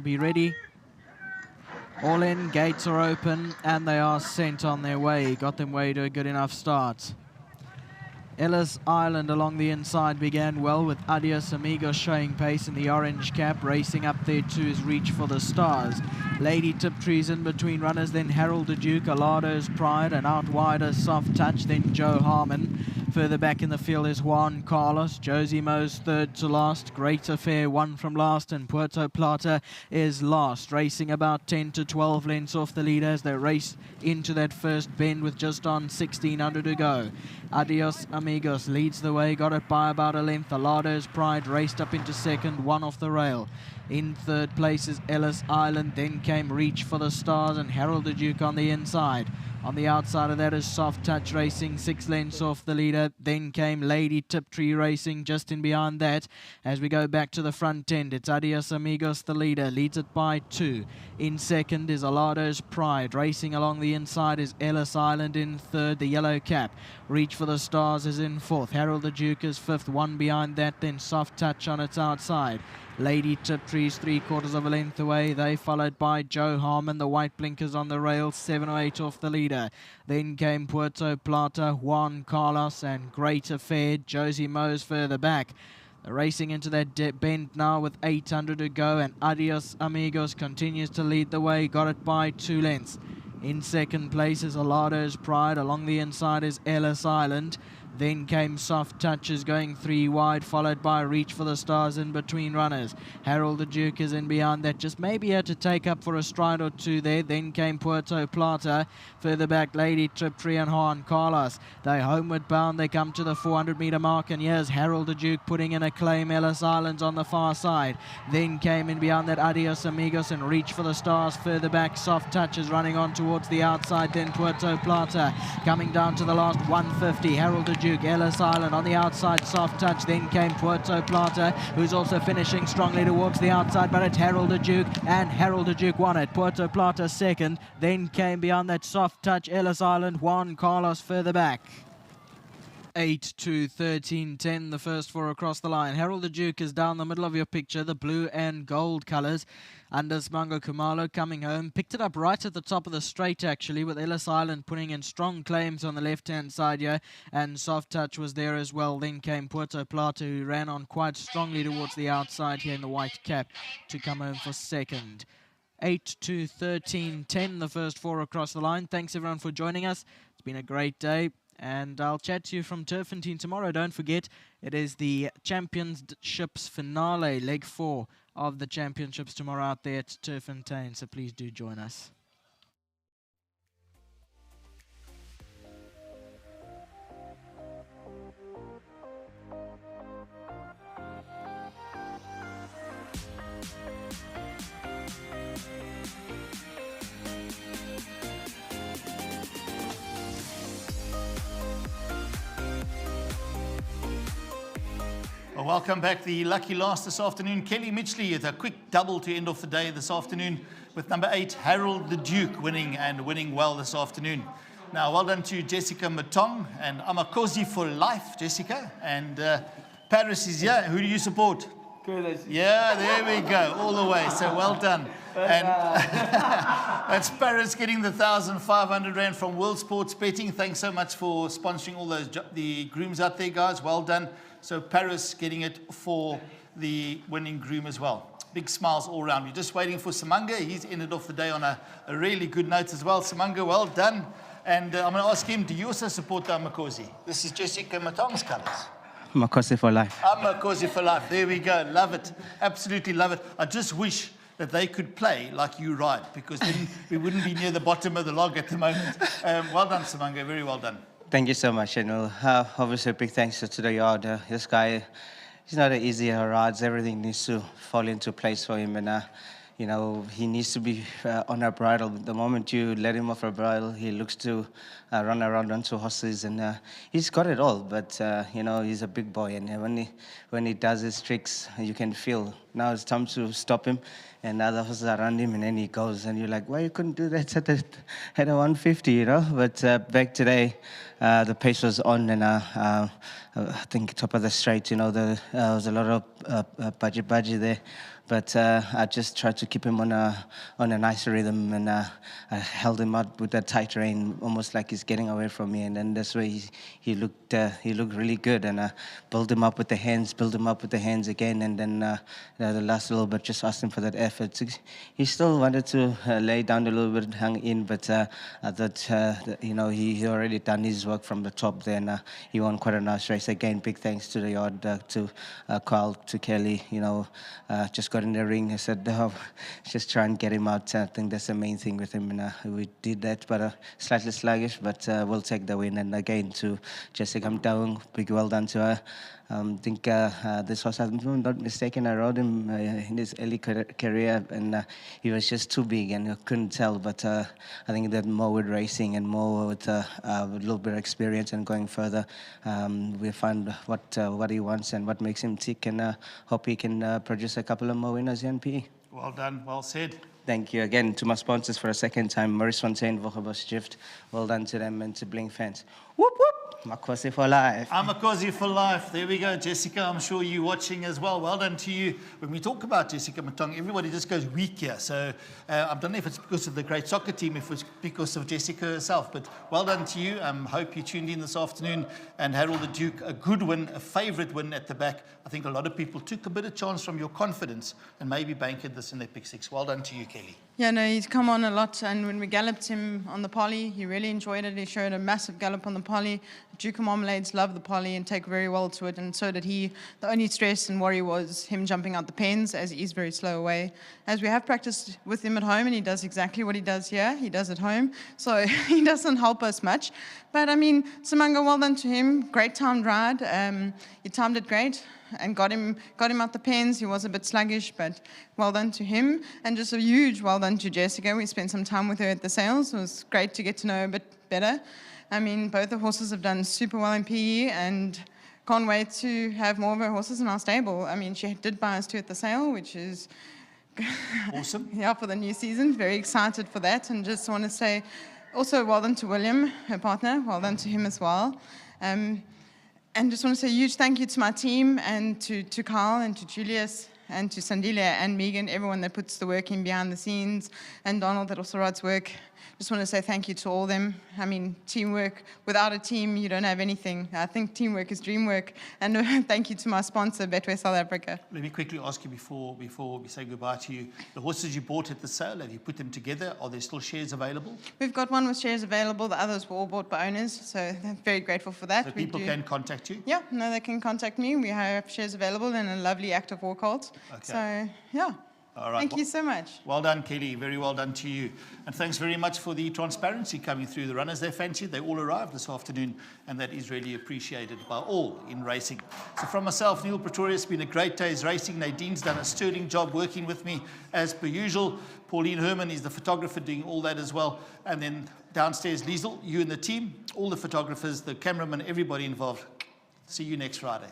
be ready. All in, gates are open, and they are sent on their way. Got them way to a good enough start. Ellis Island along the inside began well with Adios Amigos showing pace in the orange cap. Racing up there to his Reach for the Stars. Lady Tiptree's in between runners, then Harold the Duke, Alado's Pride, and out wider Soft Touch, then Joe Harmon. Further back in the field is Juan Carlos. Josie Mo's third to last. Great Affair one from last, and Puerto Plata is last. Racing about 10 to 12 lengths off the leader as they race into that first bend with just on 1600 to go. Adios Amigos leads the way, got it by about a length. Alado's Pride raced up into second, one off the rail. In third place is Ellis Island, then came Reach for the Stars and Harold the Duke on the inside. On the outside of that is Soft Touch racing 6 lengths off the leader. Then came Lady Tiptree racing just in behind that. As we go back to the front end, it's Adios Amigos the leader, leads it by 2. In second is Alado's Pride. Racing along the inside is Ellis Island in third, the yellow cap. Reach for the Stars is in fourth. Harold the Duke is fifth, one behind that, then Soft Touch on its outside. Lady Tiptree's 3/4 of a length away. They followed by Joe Harmon. The white blinkers on the rail, 7 or 8 off the leader. Then came Puerto Plata, Juan Carlos, and Great Affair. Josie Mo's further back. They're racing into that bend now with 800 to go, and Adios Amigos continues to lead the way. Got it by 2 lengths. In second place is Alado's Pride. Along the inside is Ellis Island. Then came Soft Touches going 3 wide, followed by Reach for the Stars in between runners. Harold the Duke is in behind that, just maybe had to take up for a stride or two there. Then came Puerto Plata. Further back, Lady Tiptree and Juan Carlos. They homeward bound, they come to the 400-meter mark, and here's Harold the Duke putting in a claim. Ellis Island's on the far side. Then came in behind that Adios Amigos and Reach for the Stars. Further back, Soft Touches running on towards the outside, then Puerto Plata. Coming down to the last 150, Harold the Duke, Ellis Island on the outside, Soft Touch. Then came Puerto Plata, who's also finishing strongly towards the outside, but it's Harold the Duke, and Harold the Duke won it. Puerto Plata second, then came beyond that Soft Touch, Ellis Island, Juan Carlos further back. 8 to 13-10, the first 4 across the line. Harold the Duke is down the middle of your picture, the blue and gold colours. Under Smango Kumalo coming home. Picked it up right at the top of the straight, actually, with Ellis Island putting in strong claims on the left-hand side here. And Soft Touch was there as well. Then came Puerto Plata, who ran on quite strongly towards the outside here in the white cap to come home for second. 8 to 13-10, the first 4 across the line. Thanks, everyone, for joining us. It's been a great day. And I'll chat to you from Turffontein tomorrow. Don't forget, it is the Championships finale, leg 4 of the Championships tomorrow out there at Turffontein. So please do join us. Well, welcome back. The lucky last this afternoon, Kelly Mitchley, with a quick double to end off the day this afternoon with number 8, Harold the Duke, winning well this afternoon. Now, well done to Jessica Matong and Amakosi for life, Jessica. And Paris is here. Who do you support? Yeah, there we go, all the way. So well done. And that's Paris getting the 1,500 Rand from World Sports Betting. Thanks so much for sponsoring all the grooms out there, guys. Well done. So Paris getting it for the winning groom as well. Big smiles all around. We're just waiting for Samanga. He's ended off the day on a really good note as well. Samanga, well done. And I'm going to ask him, do you also support the Amakosi? This is Jessica Matong's colours. Amakosi for life. Amakosi for life. There we go. Love it. Absolutely love it. I just wish that they could play like you ride, because then we wouldn't be near the bottom of the log at the moment. Well done, Samanga. Very well done. Thank you so much. Obviously, a big thanks to the yard. This guy, he's not an easy rides. Everything needs to fall into place for him, and he needs to be on a bridle. The moment you let him off a bridle, he looks to run around onto horses, and he's got it all. But he's a big boy, and when he does his tricks, you can feel now it's time to stop him. And other horses around him, and then he goes, and you're like, why you couldn't do that at a 150, But back today, the pace was on, and I think top of the straight, there was a lot of budgie there but I just tried to keep him on a nice rhythm, and I held him out with that tight rein, almost like he's getting away from me, and then this way he looked really good, and I built him up with the hands again, and then the last little bit just asked him for that effort. He still wanted to lay down a little bit, hung in, but I thought he already done his work from the top there, and he won quite a nice race. Again, big thanks to the yard, to Carl, to Kelly. Just got in the ring. I said, just try and get him out. I think that's the main thing with him, and we did that, but slightly sluggish, but we'll take the win. And again, to Jessica Mtaung, big well done to her. I think this horse, I'm not mistaken, I rode him in his early career, and he was just too big, and I couldn't tell. But I think that more with racing and more with a little bit of experience and going further, we find what he wants and what makes him tick, and hope he can produce a couple of more winners here in PE. Well done, well said. Thank you again to my sponsors for a second time, Maurice Fontaine, Vogabos Gift. Well done to them, and to Bling fans. Whoop, whoop. Makosi for life. Amakosi for life. There we go, Jessica. I'm sure you're watching as well. Well done to you. When we talk about Jessica Mtaung, everybody just goes weak here. So I don't know if it's because of the great soccer team, if it's because of Jessica herself. But well done to you. Hope you tuned in this afternoon. And Harold the Duke, a good win, a favourite win at the back. I think a lot of people took a bit of chance from your confidence and maybe banked this in their pick six. Well done to you, Kelly. Yeah, no, he's come on a lot, and when we galloped him on the poly, he really enjoyed it. He showed a massive gallop on the poly. Duke and Marmalades love the poly and take very well to it, and so did he. The only stress and worry was him jumping out the pens, as he is very slow away. As we have practiced with him at home, and he does exactly what he does here, he does at home, so he doesn't help us much. But, I mean, Simanga, well done to him. Great timed ride. He timed it great and got him out the pens. He was a bit sluggish, but well done to him. And just a huge well done to Jessica. We spent some time with her at the sales. It was great to get to know her a bit better. I mean, both the horses have done super well in PE, and can't wait to have more of her horses in our stable. I mean, she did buy us two at the sale, which is awesome. Yeah, for the new season. Very excited for that. And just want to say also well done to William, her partner. Well done to him as well. And just want to say a huge thank you to my team, and to Carl and to Julius and to Sandilia and Megan, everyone that puts the work in behind the scenes, and Donald that also writes work. Just want to say thank you to all of them. I mean, teamwork. Without a team, you don't have anything. I think teamwork is dream work. And thank you to my sponsor, Betway South Africa. Let me quickly ask you before we say goodbye to you. The horses you bought at the sale, have you put them together? Are there still shares available? We've got one with shares available. The others were all bought by owners, so I'm very grateful for that. So people can contact you? Yeah, no, they can contact me. We have shares available in a lovely active walkout. Okay. So, yeah. All right. Thank you so much. Well done, Kelly. Very well done to you. And thanks very much for the transparency coming through. The runners they fancied, they all arrived this afternoon, and that is really appreciated by all in racing. So from myself, Neil Pretorius, it's been a great day's racing. Nadine's done a sterling job working with me as per usual. Pauline Herman is the photographer doing all that as well. And then downstairs, Liesel, you and the team, all the photographers, the cameraman, everybody involved. See you next Friday.